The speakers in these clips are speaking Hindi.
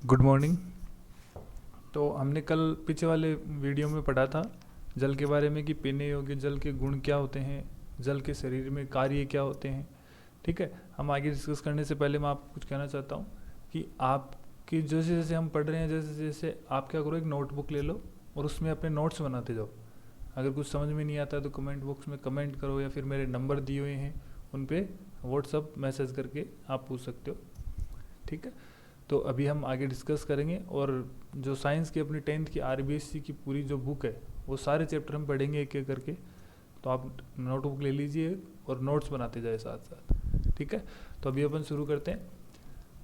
Good morning. तो हमने कल पीछे वाले वीडियो में पढ़ा था जल के बारे में कि पीने योग्य जल के गुण क्या होते हैं, जल के शरीर में कार्य क्या होते हैं। ठीक है, हम आगे डिस्कस करने से पहले मैं आपको कुछ कहना चाहता हूँ कि आपकी जैसे जैसे हम पढ़ रहे हैं जैसे जैसे आप क्या करो, एक नोटबुक ले लो और उसमें अपने नोट्स बनाते जाओ। अगर कुछ समझ में नहीं आता है तो कमेंट बॉक्स में कमेंट करो, या फिर मेरे नंबर दिए हुए हैं उन पे व्हाट्सअप मैसेज करके आप पूछ सकते हो। ठीक है, तो अभी हम आगे डिस्कस करेंगे। और जो साइंस की अपनी 10th की आरबीएससी की पूरी जो बुक है वो सारे चैप्टर हम पढ़ेंगे एक एक करके। तो आप नोटबुक ले लीजिए और नोट्स बनाते जाए साथ साथ। ठीक है, तो अभी अपन शुरू करते हैं।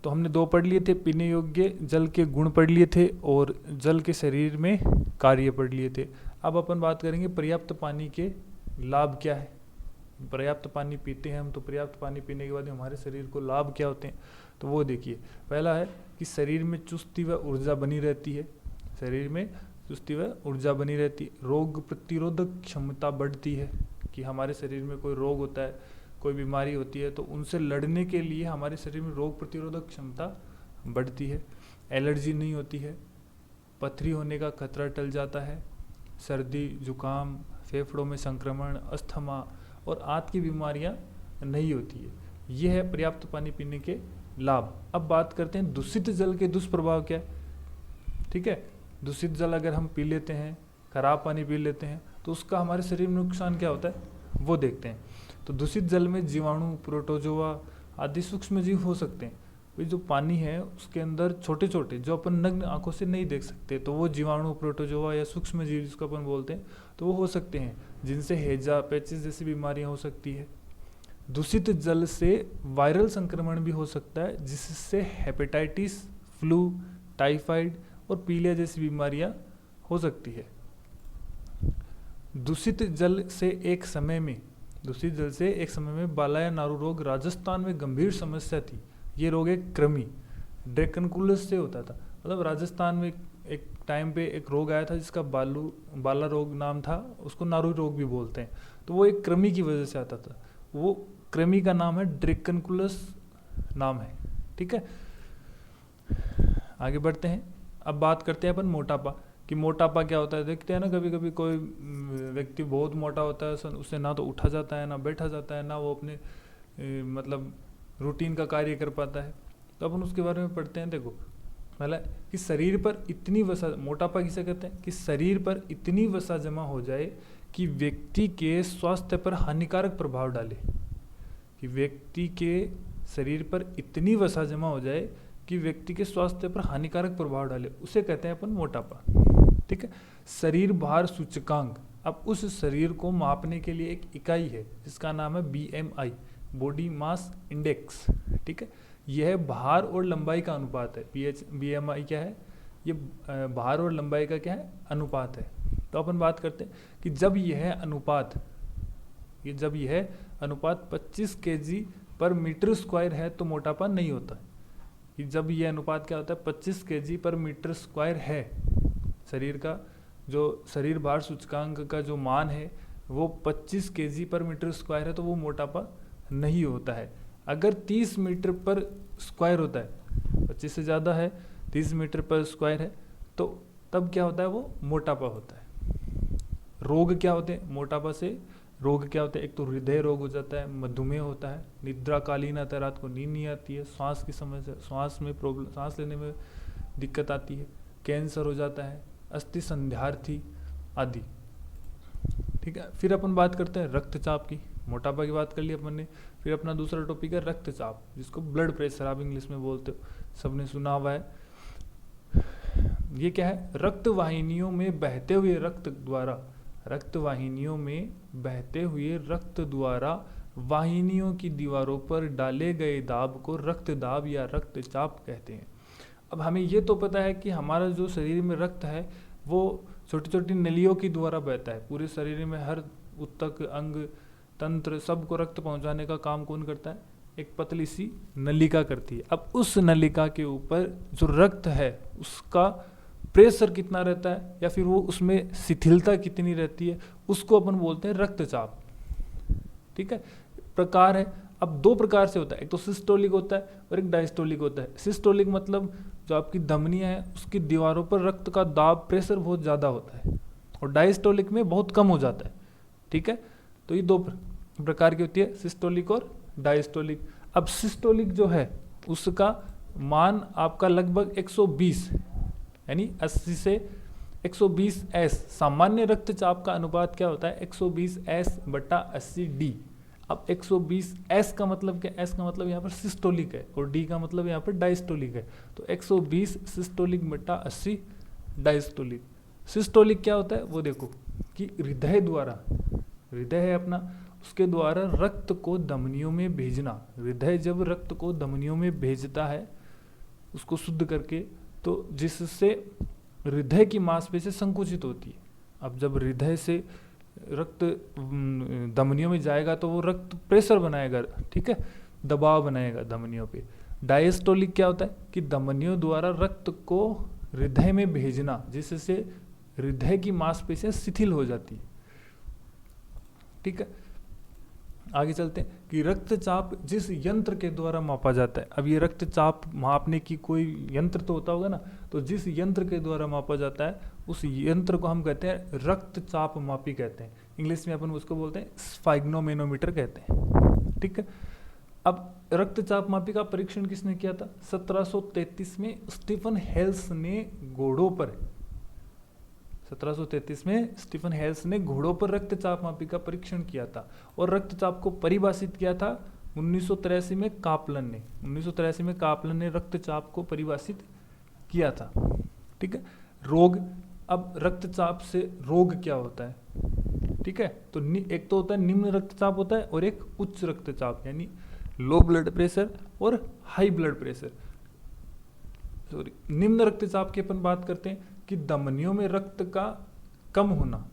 तो हमने दो पढ़ लिए थे, पीने योग्य जल के गुण पढ़ लिए थे और जल के शरीर में कार्य पढ़ लिए थे। अब अपन बात करेंगे पर्याप्त पानी के लाभ क्या है। पर्याप्त पानी पीते हैं हम, तो पर्याप्त पानी पीने के बाद हमारे शरीर को लाभ क्या होते हैं, तो वो देखिए। पहला है कि शरीर में चुस्ती व ऊर्जा बनी रहती है। शरीर में चुस्ती व ऊर्जा बनी रहती है। रोग प्रतिरोधक क्षमता बढ़ती है, कि हमारे शरीर में कोई रोग होता है, कोई बीमारी होती है, तो उनसे लड़ने के लिए हमारे शरीर में रोग प्रतिरोधक क्षमता बढ़ती है। एलर्जी नहीं होती है। पथरी होने का खतरा टल जाता है। सर्दी जुकाम, फेफड़ों में संक्रमण, अस्थमा और आंत की बीमारियां नहीं होती है। यह है पर्याप्त पानी पीने के लाभ। अब बात करते हैं दूषित जल के दुष्प्रभाव क्या है। ठीक है, दूषित जल अगर हम पी लेते हैं, खराब पानी पी लेते हैं, तो उसका हमारे शरीर में नुकसान क्या होता है वो देखते हैं। तो दूषित जल में जीवाणु, प्रोटोजोआ आदि सूक्ष्म जीव हो सकते हैं। ये जो पानी है उसके अंदर छोटे छोटे जो अपन नग्न आंखों से नहीं देख सकते, तो वो जीवाणु, प्रोटोजोआ या सूक्ष्म जीव जिसको अपन बोलते हैं, तो वो हो सकते हैं, जिनसे हैजा, पेचिस जैसी बीमारियां हो सकती है। दूषित जल से वायरल संक्रमण भी हो सकता है, जिससे हेपेटाइटिस, फ्लू, टाइफाइड और पीलिया जैसी बीमारियां हो सकती है। दूषित जल से एक समय में बाला या नारू रोग राजस्थान में गंभीर समस्या थी। ये रोग एक कृमि ड्रैकनकुलस से होता था। मतलब राजस्थान में एक टाइम पे एक रोग आया था जिसका बाला रोग नाम था, उसको नारू रोग भी बोलते हैं। तो वो एक कृमि की वजह से आता था। वो कृमि का नाम है ड्रैकनकुलस नाम है। ठीक है, आगे बढ़ते हैं। अब बात करते हैं अपन मोटापा, कि मोटापा क्या होता है। देखते हैं ना, कभी कभी कोई व्यक्ति बहुत मोटा होता है, उससे ना तो उठा जाता है, ना बैठा जाता है, ना वो अपने मतलब रूटीन का कार्य कर पाता है। तो अपन उसके बारे में पढ़ते हैं। देखो, पहला कि शरीर पर इतनी वसा, मोटापा किसे कहते हैं, कि शरीर पर इतनी वसा जमा हो जाए कि व्यक्ति के स्वास्थ्य पर हानिकारक प्रभाव डाले। कि व्यक्ति के शरीर पर इतनी वसा जमा हो जाए कि व्यक्ति के स्वास्थ्य पर हानिकारक प्रभाव डाले, उसे कहते हैं अपन मोटापा। ठीक है, शरीर भार सूचकांक। अब उस शरीर को मापने के लिए एक इकाई है जिसका नाम है BMI, बॉडी मास इंडेक्स। ठीक है, यह भार और लंबाई का अनुपात है। BMI क्या है, ये भार और लंबाई का क्या है, अनुपात है। तो अपन बात करते हैं कि जब यह अनुपात 25 kg पर मीटर स्क्वायर है तो मोटापा नहीं होता। कि जब यह अनुपात क्या होता है, 25 kg पर मीटर स्क्वायर है, शरीर का जो शरीर भार सूचकांक का जो मान है वो 25 kg पर मीटर स्क्वायर है, तो वो मोटापा नहीं होता है। अगर 30 मीटर पर स्क्वायर होता है, 25 से ज़्यादा है, 30 मीटर पर स्क्वायर है, तो तब क्या होता है, वो मोटापा होता है। रोग क्या होते हैं मोटापा से, रोग क्या होते हैं, एक तो हृदय रोग हो जाता है, मधुमेह होता है, निद्राकालीन आता है, रात को नींद नहीं आती है, श्वास की समस्या, श्वास में प्रॉब्लम, सांस लेने में दिक्कत आती है, कैंसर हो जाता है, अस्थि संध्यार्थी आदि। ठीक है, फिर अपन बात करते हैं रक्तचाप की। मोटापा की बात कर ली अपन ने। फिर अपना दूसरा टॉपिक है रक्तचाप, जिसको ब्लड प्रेशर आप इंग्लिश में बोलते हो, सबने सुना हुआ है। ये क्या है, रक्त वाहिनियों में बहते हुए रक्त द्वारा वाहिनियों की दीवारों पर डाले गए दाब को रक्त दाब या रक्तचाप कहते हैं। अब हमें ये तो पता है कि हमारा जो शरीर में रक्त है वो छोटी छोटी नलियों की द्वारा बहता है। पूरे शरीर में हर ऊतक, अंग, तंत्र, सबको रक्त पहुंचाने का काम कौन करता है, एक पतली सी नलिका करती है। अब उस नलिका के ऊपर जो रक्त है उसका प्रेशर कितना रहता है, या फिर वो उसमें शिथिलता कितनी रहती है, उसको अपन बोलते हैं रक्तचाप। ठीक है, प्रकार है। अब दो प्रकार से होता है, एक तो सिस्टोलिक होता है और एक डायस्टोलिक होता है। सिस्टोलिक मतलब जो आपकी धमनियाँ हैं उसकी दीवारों पर रक्त का दाब, प्रेशर बहुत ज़्यादा होता है, और डायस्टोलिक में बहुत कम हो जाता है। ठीक है, तो ये दो प्रकार की होती है, सिस्टोलिक और डायस्टोलिक। अब सिस्टोलिक जो है उसका मान आपका लगभग 120 यानी 80 से 120 एस, सामान्य रक्तचाप का अनुपात क्या होता है 120 एस बटा 80 डी। अब 120 एस का मतलब क्या, एस का मतलब यहाँ पर सिस्टोलिक है और डी का मतलब यहाँ पर डायस्टोलिक है। तो 120 सिस्टोलिक बटा 80 डायस्टोलिक। सिस्टोलिक क्या होता है वो देखो कि हृदय द्वारा, हृदय है अपना, उसके द्वारा रक्त को धमनियों में भेजना। हृदय जब रक्त को धमनियों में भेजता है उसको शुद्ध करके, तो जिससे हृदय की मांसपेशी संकुचित होती है। अब जब हृदय से रक्त धमनियों में जाएगा तो वो रक्त प्रेशर बनाएगा, ठीक है, दबाव बनाएगा धमनियों पे। डायस्टोलिक क्या होता है कि धमनियों द्वारा रक्त को हृदय में भेजना, जिससे हृदय की मांसपेशियां शिथिल हो जाती है। ठीक है, आगे चलते हैं कि रक्तचाप जिस यंत्र के द्वारा मापा जाता है। अब ये रक्तचाप मापने की कोई यंत्र तो होता होगा ना, तो जिस यंत्र के द्वारा मापा जाता है उस यंत्र को हम कहते हैं रक्तचाप मापी कहते हैं। इंग्लिश में अपन उसको बोलते हैं स्फाइग्नोमेनोमीटर कहते हैं। ठीक है, अब रक्तचाप मापी का परीक्षण किसने किया था 1733 में स्टीफन हेल्स ने घोड़ों पर, 1733 में स्टीफन हेल्स ने घोड़ों पर रक्तचाप मापी का परीक्षण किया था। और रक्तचाप को परिभाषित किया था 1983 में कापलन ने, 1983 में कापलन ने रक्तचाप को परिभाषित किया था। ठीक है, रोग, अब रक्तचाप से रोग क्या होता है, ठीक है, तो एक तो होता है निम्न रक्तचाप होता है और एक उच्च रक्तचाप यानी लो ब्लड प्रेशर और हाई ब्लड प्रेशर। सॉरी, निम्न रक्तचाप की अपन बात करते हैं कि धमनियों में रक्त का कम होना।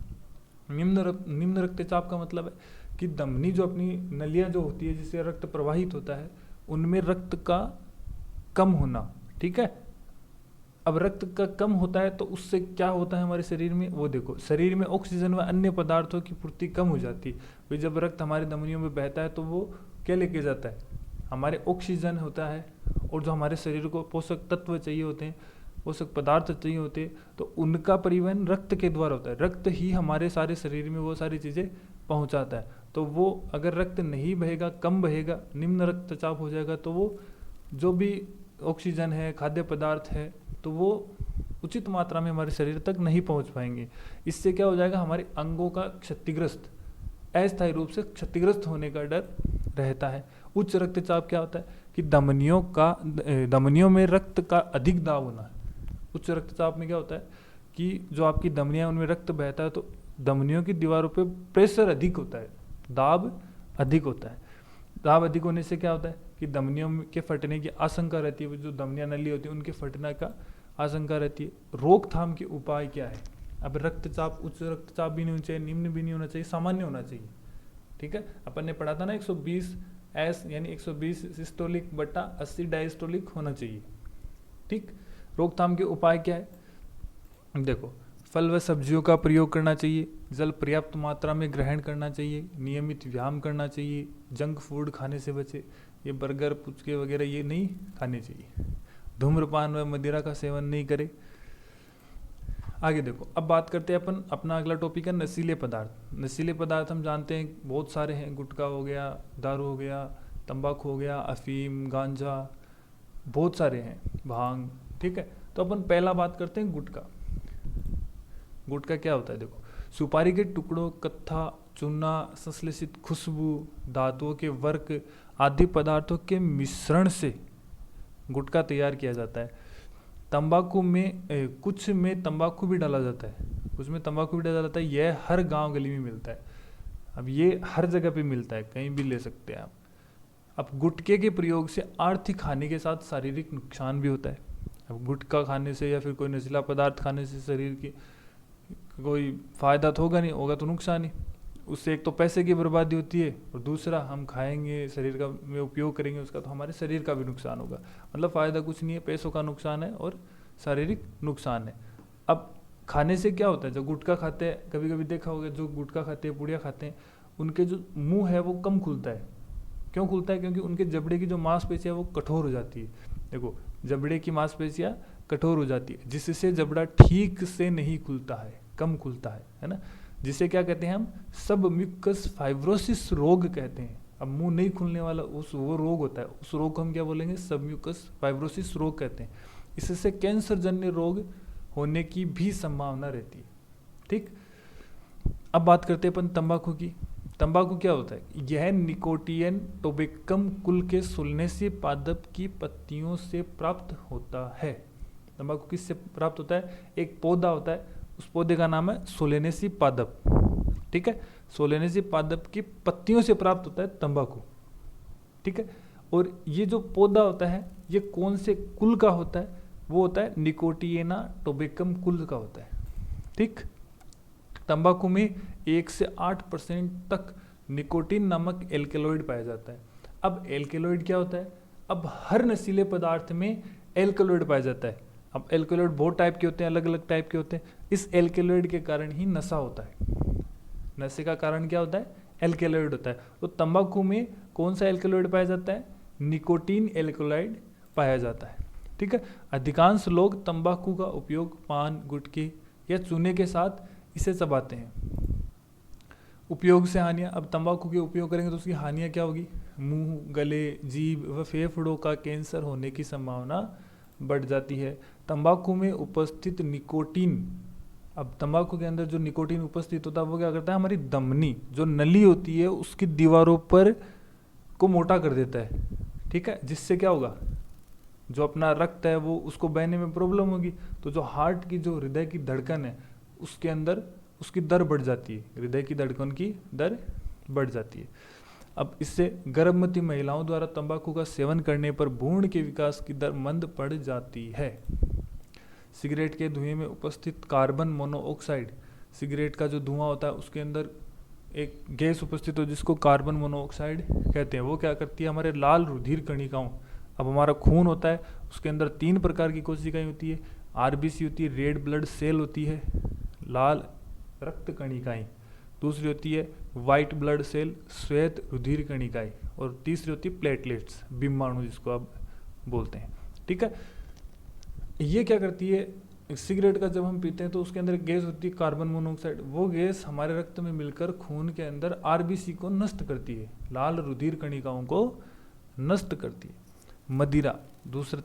निम्न रक्तचाप का मतलब है कि धमनी जो अपनी नलियां जो होती है जिससे रक्त प्रवाहित होता है उनमें रक्त का कम होना। ठीक है, अब रक्त का कम होता है तो उससे क्या होता है हमारे शरीर में, वो देखो, शरीर में ऑक्सीजन व अन्य पदार्थों की पूर्ति कम हो जाती है। भाई जब रक्त हमारी धमनियों में बहता है तो वो क्या लेके जाता है, हमारे ऑक्सीजन होता है, और जो हमारे शरीर को पोषक तत्व चाहिए होते हैं, पोषक पदार्थ चाहिए होते हैं, तो उनका परिवहन रक्त के द्वारा होता है। रक्त ही हमारे सारे शरीर में वो सारी चीज़ें पहुंचाता है। तो वो अगर रक्त नहीं बहेगा, कम बहेगा, निम्न रक्तचाप हो जाएगा, तो वो जो भी ऑक्सीजन है, खाद्य पदार्थ है, तो वो उचित मात्रा में हमारे शरीर तक नहीं पहुंच पाएंगे। इससे क्या हो जाएगा, हमारे अंगों का क्षतिग्रस्त, अस्थायी रूप से क्षतिग्रस्त होने का डर रहता है। उच्च रक्तचाप क्या होता है कि धमनियों में रक्त का अधिक दाब होना है। उच्च रक्तचाप में क्या होता है कि जो आपकी धमनियां उनमें रक्त बहता है तो धमनियों की दीवारों पे प्रेशर अधिक होता है, दाब अधिक होता है। दाब अधिक होने से क्या होता है कि धमनियों के फटने की आशंका रहती है, जो धमनियां नली होती है उनके फटने का आशंका रहती है। रोकथाम के उपाय क्या है, अब रक्तचाप उच्च रक्तचाप भी नहीं होना चाहिए, निम्न भी नहीं होना चाहिए, सामान्य होना चाहिए। ठीक है, अपन ने पढ़ा था ना 120 एस यानी 120 सिस्टोलिक बटा 80 डायस्टोलिक होना चाहिए। ठीक, रोकथाम के उपाय क्या है, देखो, फल व सब्जियों का प्रयोग करना चाहिए, जल पर्याप्त मात्रा में ग्रहण करना चाहिए, नियमित व्यायाम करना चाहिए, जंक फूड खाने से बचे, ये बर्गर पुचके वगैरह ये नहीं खाने चाहिए, धूम्रपान व मदिरा का सेवन नहीं करे। आगे देखो, अब बात करते हैं अपन, अपना अगला टॉपिक है नशीले पदार्थ। नशीले पदार्थ हम जानते हैं बहुत सारे हैं, गुटखा हो गया, दारू हो गया, तंबाकू हो गया, अफीम, गांजा, बहुत सारे हैं, भांग। ठीक है, तो अपन पहला बात करते हैं गुटखा। गुटखा क्या होता है, देखो, सुपारी के टुकड़ों, कत्था, चूना, संश्लेषित खुशबू, धातुओं के वर्क आदि पदार्थों के मिश्रण से गुटखा तैयार किया जाता है। तंबाकू में कुछ में तंबाकू भी डाला जाता है, कुछ में तंबाकू भी डाला जाता है। यह हर गांव गली में मिलता है। अब ये हर जगह पे मिलता है, कहीं भी ले सकते हैं आप। अब गुटखे के प्रयोग से आर्थिक हानि के साथ शारीरिक नुकसान भी होता है। अब गुटखा खाने से या फिर कोई नशीला पदार्थ खाने से शरीर की कोई फायदा तो होगा नहीं, होगा तो नुकसान ही। उससे एक तो पैसे की बर्बादी होती है और दूसरा हम खाएंगे, शरीर का में उपयोग करेंगे उसका, तो हमारे शरीर का भी नुकसान होगा। मतलब फ़ायदा कुछ नहीं है, पैसों का नुकसान है और शारीरिक नुकसान है। अब खाने से क्या होता है, जो गुटखा खाते हैं, कभी कभी देखा होगा जो गुटखा खाते हैं, पुड़िया खाते हैं, उनके जो मुंह है वो कम खुलता है। क्यों खुलता है? क्योंकि उनके जबड़े की जो मांसपेशियां वो कठोर हो जाती है। देखो, जबड़े की मांसपेशियां कठोर हो जाती है, जिससे जबड़ा ठीक से नहीं खुलता है, कम खुलता है ना, जिसे क्या कहते हैं हम? सब म्यूकस फाइब्रोसिस रोग कहते हैं। अब मुंह नहीं खुलने वाला वो रोग होता है, उस रोग को हम क्या बोलेंगे? सब म्यूकस फाइब्रोसिस रोग कहते हैं। इससे कैंसर जन्य रोग होने की भी संभावना रहती है। ठीक, अब बात करते हैं अपन तंबाकू की। तंबाकू क्या होता है? यह निकोटियन टोबेकम कुल के सुलनेसी पादप की पत्तियों से प्राप्त होता है। तंबाकू किससे प्राप्त होता है? एक पौधा होता है, उस पौधे का नाम है सोलेनेसी पादप। ठीक है, सोलेनेसी पादप की पत्तियों से प्राप्त होता है तंबाकू। ठीक है, और ये जो पौधा होता है ये कौन से कुल का होता है? वो होता है निकोटिएना टोबेकम कुल का होता है। ठीक, तंबाकू में 1 से 8% तक निकोटीन नामक एल्केलॉइड पाया जाता है। अब एल्केलॉइड क्या होता है? अब हर नशीले पदार्थ में एल्केलॉइड पाया जाता है। अब एल्केलॉइड बहुत टाइप के होते हैं, अलग अलग टाइप के होते हैं। इस एल्केलॉइड के कारण ही नशा होता है। नशे का कारण क्या होता है? एल्केलॉइड होता है। तो तंबाकू में कौन सा एल्केलॉइड पाया जाता है? निकोटीन एल्केलॉइड पाया जाता है। ठीक है, अधिकांश लोग तंबाकू का उपयोग पान, गुटखे या चूने के साथ इसे चबाते हैं। उपयोग से हानियां। अब तंबाकू के उपयोग करेंगे तो उसकी हानियां क्या होगी? मुंह, गले, जीभ व फेफड़ों का कैंसर होने की संभावना बढ़ जाती है। तंबाकू में उपस्थित निकोटीन, अब तंबाकू के अंदर जो निकोटीन उपस्थित होता है वो क्या करता है? हमारी धमनी जो नली होती है उसकी दीवारों पर को मोटा कर देता है। ठीक है, जिससे क्या होगा? जो अपना रक्त है वो उसको बहने में प्रॉब्लम होगी। तो जो हार्ट की, जो हृदय की धड़कन है उसके अंदर उसकी दर बढ़ जाती है, हृदय की धड़कन की दर बढ़ जाती है। अब इससे गर्भवती महिलाओं द्वारा तंबाकू का सेवन करने पर भ्रूण के विकास की दर मंद पड़ जाती है। सिगरेट के धुएं में उपस्थित कार्बन मोनोऑक्साइड, सिगरेट का जो धुआं होता है उसके अंदर एक गैस उपस्थित हो जिसको कार्बन मोनोऑक्साइड कहते हैं। वो क्या करती है? हमारे लाल रुधिर कणिकाओं, अब हमारा खून होता है उसके अंदर 3 प्रकार की कोशिकाएं होती है। आरबीसी होती है, रेड ब्लड सेल होती है, लाल रक्त कणिकाएं। दूसरी होती है वाइट ब्लड सेल, श्वेत रुधिर कणिकाएं। और तीसरी होती है प्लेटलेट्स, बिम्बाणु जिसको आप बोलते हैं। ठीक है, ये क्या करती है? सिगरेट का जब हम पीते हैं तो उसके अंदर गैस होती है कार्बन मोनोऑक्साइड। वो गैस हमारे रक्त में मिलकर खून के अंदर आरबीसी को नष्ट करती है, लाल रुधिर कणिकाओं को नष्ट करती है। मदिरा,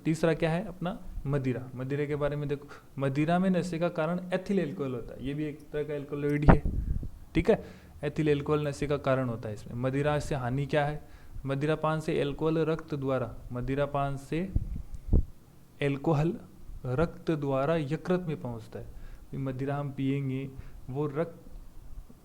तीसरा क्या है अपना? मदिरा। मदिरा के बारे में देखो, मदिरा में नशे का कारण एथिल एल्कोहल होता है। ये भी एक तरह का एल्कोलॉइड ही है। ठीक है, एथिल एल्कोहल नशे का कारण होता है इसमें। मदिरा से हानि क्या है? मदिरा पान से एल्कोहल रक्त द्वारा, मदिरा पान से एल्कोहल रक्त द्वारा यकृत में पहुंचता है। मदिरा हम पिएंगे वो रक्त,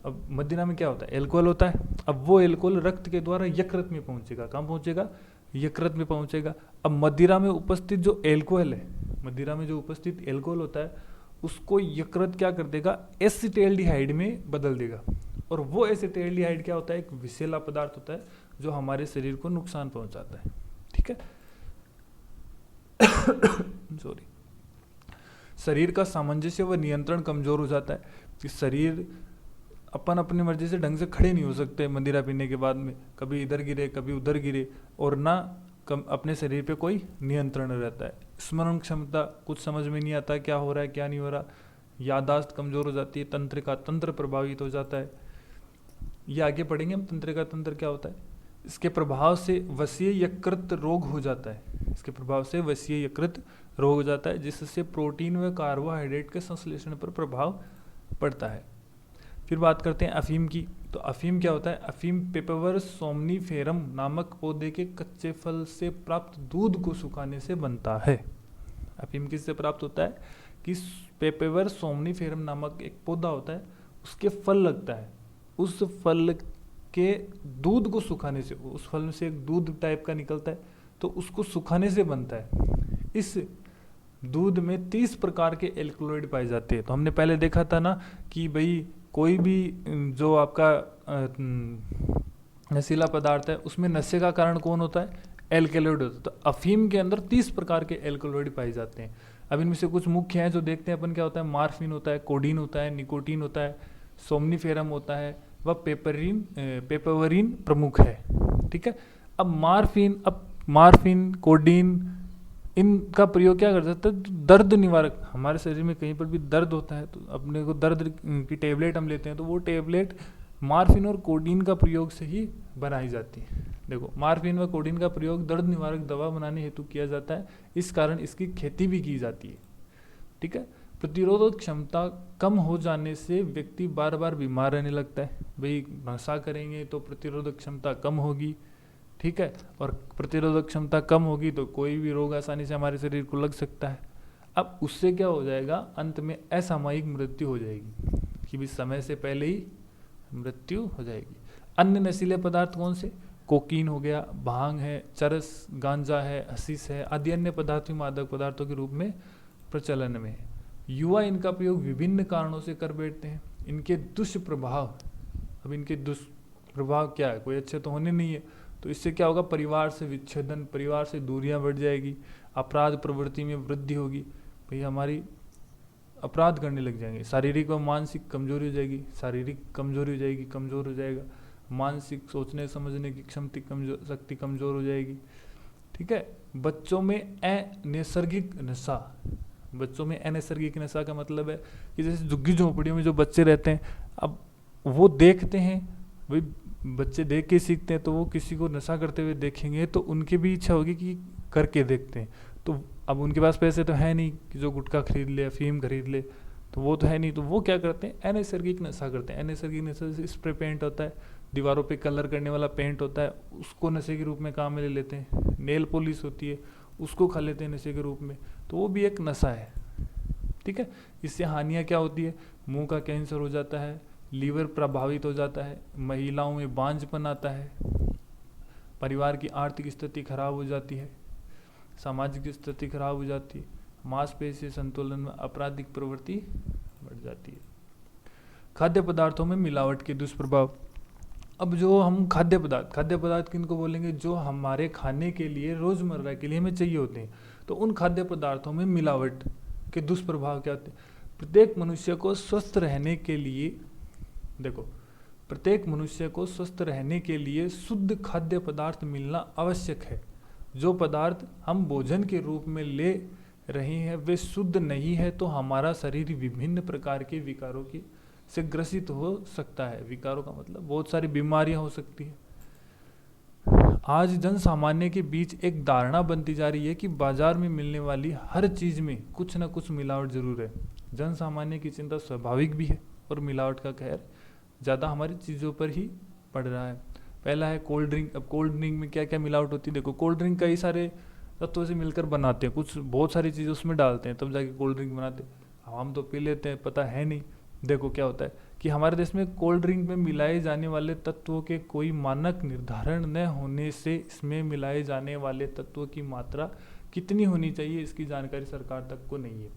अब मदिरा में क्या होता है? एल्कोहल होता है। अब वो एल्कोहल रक्त के द्वारा यकृत में पहुंचेगा। कहाँ पहुंचेगा? यकृत में पहुंचेगा। अब मदिरा में उपस्थित जो एल्कोहल है, मदिरा में जो उपस्थित एल्कोहल होता है उसको यकृत क्या कर देगा? एसिटाल्डिहाइड में बदल देगा। और वो एसिटाल्डिहाइड क्या होता है? एक विषैला पदार्थ होता है जो हमारे शरीर को नुकसान पहुंचाता है। ठीक है, सॉरी। शरीर का सामंजस्य व नियंत्रण कमजोर हो जाता है कि शरीर अपन अपनी मर्जी से ढंग से खड़े नहीं हो सकते मदिरा पीने के बाद में, कभी इधर गिरे कभी उधर गिरे, और ना अपने शरीर पे कोई नियंत्रण रहता है। स्मरण क्षमता कुछ समझ में नहीं आता क्या हो रहा है क्या नहीं हो रहा, यादाश्त कमजोर हो जाती है, तंत्र प्रभावित हो जाता है। ये आगे पढ़ेंगे हम, तंत्रिका तंत्र क्या होता है। इसके प्रभाव से वसीय यकृत रोग हो जाता है, इसके प्रभाव से वसीय यकृत रोग हो जाता है, जिससे प्रोटीन व कार्बोहाइड्रेट के संश्लेषण पर प्रभाव पड़ता है। फिर बात करते हैं अफीम की। तो अफीम क्या होता है? अफीम पेपरवर सोमनीफेरम नामक पौधे के कच्चे फल से प्राप्त दूध को सुखाने से बनता है। अफीम किससे प्राप्त होता है? कि पेपरवर सोमनीफेरम नामक एक पौधा होता है, उसके फल लगता है, उस फल के दूध को सुखाने से, उस फल से एक दूध टाइप का निकलता है, तो उसको सुखाने से बनता है। इस दूध में 30 प्रकार के एल्कलॉइड पाए जाते हैं। तो हमने पहले देखा था ना कि भाई कोई भी जो आपका नशीला पदार्थ है उसमें नशे का कारण कौन होता है? एल्कलॉइड होता है। तो अफीम के अंदर 30 प्रकार के एल्कलॉइड पाए जाते हैं। अब इनमें से कुछ मुख्य हैं जो देखते हैं अपन। क्या होता है? मार्फिन होता है, कोडीन होता है, निकोटीन होता है, सोमनीफेरम होता है, वह पेपरवरीन प्रमुख है। ठीक है, अब मार्फिन, कोडीन, इनका प्रयोग क्या कर सकते हैं? दर्द निवारक। हमारे शरीर में कहीं पर भी दर्द होता है तो अपने को दर्द की टेबलेट हम लेते हैं, तो वो टेबलेट मार्फिन और कोडीन का प्रयोग से ही बनाई जाती है। देखो, मार्फिन व कोडीन का प्रयोग दर्द निवारक दवा बनाने हेतु किया जाता है, इस कारण इसकी खेती भी की जाती है। ठीक है। प्रतिरोधक क्षमता कम हो जाने से व्यक्ति बार बार बीमार रहने लगता है। भाई नशा करेंगे तो प्रतिरोधक क्षमता कम होगी, ठीक है, और प्रतिरोधक क्षमता कम होगी तो कोई भी रोग आसानी से हमारे शरीर को लग सकता है। अब उससे क्या हो जाएगा? अंत में असामयिक मृत्यु हो जाएगी, कि भी समय से पहले ही मृत्यु हो जाएगी। अन्य नशीले पदार्थ कौन से? कोकीन हो गया, भांग है, चरस, गांजा है, हशीश है, आदि अन्य पदार्थ भी मादक पदार्थों के रूप में प्रचलन में है। युवा इनका प्रयोग विभिन्न कारणों से कर बैठते हैं। इनके दुष्प्रभाव, अब इनके दुष्प्रभाव क्या है? कोई अच्छे तो होने नहीं है। तो इससे क्या होगा? परिवार से विच्छेदन, परिवार से दूरियां बढ़ जाएगी, अपराध प्रवृत्ति में वृद्धि होगी, भाई हमारी अपराध करने लग जाएंगे, शारीरिक और मानसिक कमजोरी हो जाएगी, शारीरिक कमजोरी हो जाएगी, कमजोर हो जाएगा, मानसिक सोचने समझने की शक्ति कमजोर हो जाएगी। ठीक है। बच्चों में अनैसर्गिक नशा, बच्चों में अनैसर्गिक नशा का मतलब है कि जैसे झुग्गी झोपड़ियों में जो बच्चे रहते हैं, अब वो देखते हैं, भाई बच्चे देख के सीखते हैं, तो वो किसी को नशा करते हुए देखेंगे तो उनकी भी इच्छा होगी कि करके देखते हैं। तो अब उनके पास पैसे तो है नहीं कि जो गुटखा खरीद ले, अफीम खरीद ले, तो वो तो है नहीं, तो वो क्या करते हैं? अनैसर्गिक नशा करते हैं। अनैसर्गिक नशा जैसे स्प्रे पेंट होता है, दीवारों पे कलर करने वाला पेंट होता है, उसको नशे के रूप में काम में ले लेते हैं। नेल पॉलिश होती है, उसको खा लेते हैं नशे के रूप में, तो वो भी एक नशा है। ठीक है। इससे हानियाँ क्या होती है? मुंह का कैंसर हो जाता है, लीवर प्रभावित हो जाता है, महिलाओं में बांझपन आता है, परिवार की आर्थिक स्थिति खराब हो जाती है, सामाजिक स्थिति खराब हो जाती है, मांसपेशी संतुलन में आपराधिक प्रवृत्ति बढ़ जाती है। खाद्य पदार्थों में मिलावट के दुष्प्रभाव। अब जो हम खाद्य पदार्थ किनको बोलेंगे? जो हमारे खाने के लिए, रोजमर्रा के लिए हमें चाहिए होते हैं। तो उन खाद्य पदार्थों में मिलावट के दुष्प्रभाव क्या होते हैं? प्रत्येक मनुष्य को स्वस्थ रहने के लिए, देखो, प्रत्येक मनुष्य को स्वस्थ रहने के लिए शुद्ध खाद्य पदार्थ मिलना आवश्यक है। जो पदार्थ हम भोजन के रूप में ले रहे हैं वे शुद्ध नहीं है तो हमारा शरीर विभिन्न प्रकार के विकारों की से ग्रसित हो सकता है। विकारों का मतलब बहुत सारी बीमारियां हो सकती है। आज जन सामान्य के बीच एक धारणा बनती जा रही है कि बाजार में मिलने वाली हर चीज में कुछ न कुछ मिलावट जरूर है। जन सामान्य की चिंता स्वाभाविक भी है और मिलावट का कहर ज़्यादा हमारी चीज़ों पर ही पड़ रहा है। पहला है कोल्ड ड्रिंक। अब कोल्ड ड्रिंक में क्या क्या मिलावट होती है? देखो, कोल्ड ड्रिंक कई सारे तत्वों से मिलकर बनाते हैं, कुछ बहुत सारी चीज़ें उसमें डालते हैं तब जाके कोल्ड ड्रिंक बनाते हैं। हम तो पी लेते हैं, पता है नहीं। देखो क्या होता है कि हमारे देश में कोल्ड ड्रिंक में मिलाए जाने वाले तत्वों के कोई मानक निर्धारण न होने से इसमें मिलाए जाने वाले तत्वों की मात्रा कितनी होनी चाहिए इसकी जानकारी सरकार तक को नहीं है।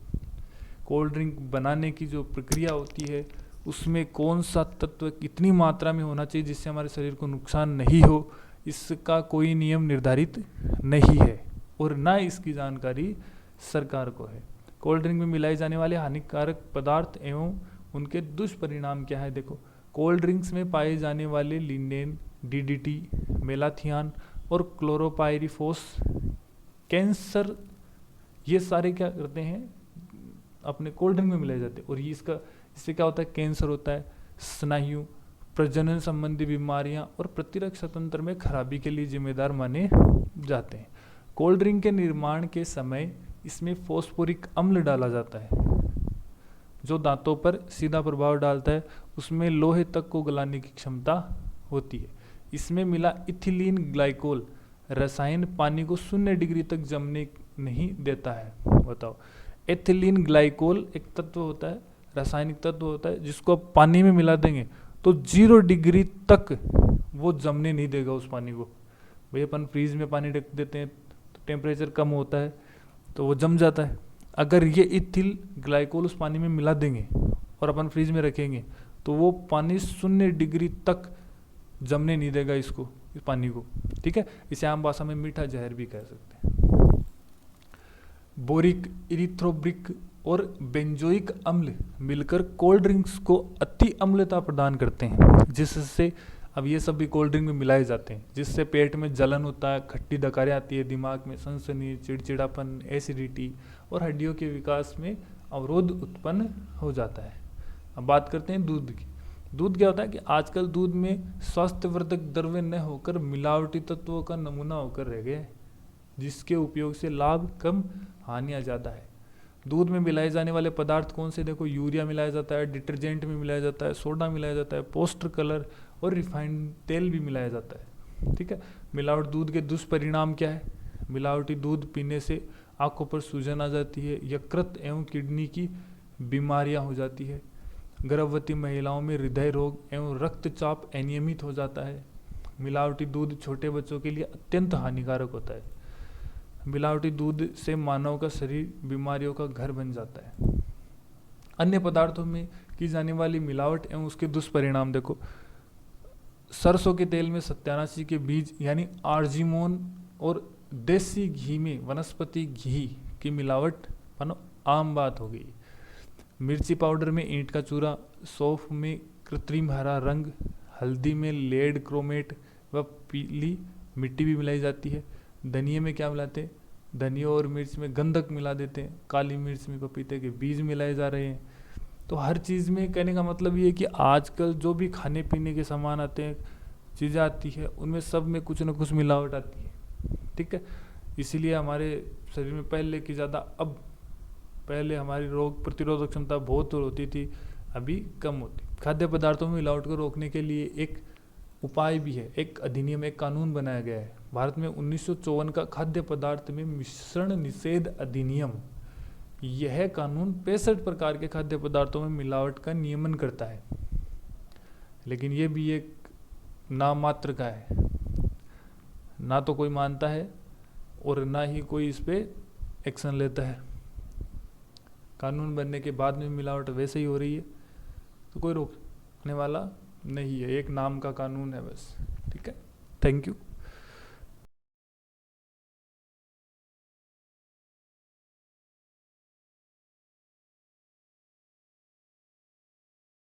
कोल्ड ड्रिंक बनाने की जो प्रक्रिया होती है उसमें कौन सा तत्व कितनी मात्रा में होना चाहिए जिससे हमारे शरीर को नुकसान नहीं हो, इसका कोई नियम निर्धारित नहीं है और ना इसकी जानकारी सरकार को है। कोल्ड ड्रिंक में मिलाए जाने वाले हानिकारक पदार्थ एवं उनके दुष्परिणाम क्या है? देखो, कोल्ड ड्रिंक्स में पाए जाने वाले लिनेन, डीडीटी, मेलाथियान और क्लोरोपाइरिफोस कैंसर, ये सारे क्या करते हैं? अपने कोल्ड ड्रिंक में मिलाए जाते हैं और ये इससे क्या होता है? कैंसर होता है, स्नायु, प्रजनन संबंधी बीमारियां और प्रतिरक्षा तंत्र में खराबी के लिए जिम्मेदार माने जाते हैं। कोल्ड ड्रिंक के निर्माण के समय इसमें फॉस्फोरिक अम्ल डाला जाता है जो दांतों पर सीधा प्रभाव डालता है। उसमें लोहे तक को गलाने की क्षमता होती है। इसमें मिला इथिलीन ग्लाइकोल रसायन पानी को 0 डिग्री तक जमने नहीं देता है। बताओ, एथिलीन ग्लाइकोल एक तत्व होता है, रासायनिक तत्व होता है जिसको आप पानी में मिला देंगे तो 0 डिग्री तक वो जमने नहीं देगा उस पानी को। भाई अपन फ्रीज में पानी रख देते हैं तो टेम्परेचर कम होता है तो वो जम जाता है। अगर ये इथिल ग्लाइकोल उस पानी में मिला देंगे और अपन फ्रीज में रखेंगे तो वो पानी 0 डिग्री तक जमने नहीं देगा इस पानी को। ठीक है, इसे आम भाषा में मीठा जहर भी कह सकते हैं। बोरिक, इरिथ्रोब्रिक और बेंजोइक अम्ल मिलकर कोल्ड ड्रिंक्स को अति अम्लता प्रदान करते हैं जिससे अब ये सब भी कोल्ड ड्रिंक में मिलाए जाते हैं, जिससे पेट में जलन होता है, खट्टी डकारें आती है, दिमाग में सनसनी, चिड़चिड़ापन, एसिडिटी और हड्डियों के विकास में अवरोध उत्पन्न हो जाता है। अब बात करते हैं दूध की। दूध क्या होता है कि आजकल दूध में स्वास्थ्यवर्धक द्रव्य न होकर मिलावटी तत्वों का नमूना होकर रह गया है, जिसके उपयोग से लाभ कम हानियाँ ज़्यादा है। दूध में मिलाए जाने वाले पदार्थ कौन से? देखो, यूरिया मिलाया जाता है, डिटर्जेंट में मिलाया जाता है, सोडा मिलाया जाता है, पोस्टर कलर और रिफाइंड तेल भी मिलाया जाता है। ठीक है। मिलावट दूध के दुष्परिणाम क्या है? मिलावटी दूध पीने से आंखों पर सूजन आ जाती है, यकृत एवं किडनी की बीमारियां हो जाती है, गर्भवती महिलाओं में हृदय रोग एवं रक्तचाप अनियमित हो जाता है। मिलावटी दूध छोटे बच्चों के लिए अत्यंत हानिकारक होता है। मिलावटी दूध से मानव का शरीर बीमारियों का घर बन जाता है। अन्य पदार्थों में की जाने वाली मिलावट एवं उसके दुष्परिणाम देखो, सरसों के तेल में सत्यानाशी के बीज यानी आर्जिमोन और देसी घी में वनस्पति घी की मिलावट मानो आम बात हो गई। मिर्ची पाउडर में ईंट का चूरा, सौंफ में कृत्रिम हरा रंग, हल्दी में लेड क्रोमेट व पीली मिट्टी भी मिलाई जाती है। धनिये में क्या मिलाते हैं? धनिया और मिर्च में गंधक मिला देते हैं। काली मिर्च में पपीते के बीज मिलाए जा रहे हैं। तो हर चीज़ में कहने का मतलब ये है कि आजकल जो भी खाने पीने के सामान आते हैं, चीज़ें आती है, उनमें सब में कुछ ना कुछ मिलावट आती है। ठीक है। इसीलिए हमारे शरीर में पहले की ज़्यादा अब पहले हमारी रोग प्रतिरोधक क्षमता बहुत होती थी, अभी कम होती। खाद्य पदार्थों में मिलावट को रोकने के लिए एक उपाय भी है, एक अधिनियम, एक कानून बनाया गया है। भारत में 1954 का खाद्य पदार्थ में मिश्रण निषेध अधिनियम, यह कानून 65 प्रकार के खाद्य पदार्थों में मिलावट का नियमन करता है। लेकिन ये भी एक नाम मात्र का है, ना तो कोई मानता है और ना ही कोई इस पे एक्शन लेता है। कानून बनने के बाद में मिलावट वैसे ही हो रही है, तो कोई रोकने वाला नहीं है, एक नाम का कानून है बस। ठीक है। Thank you.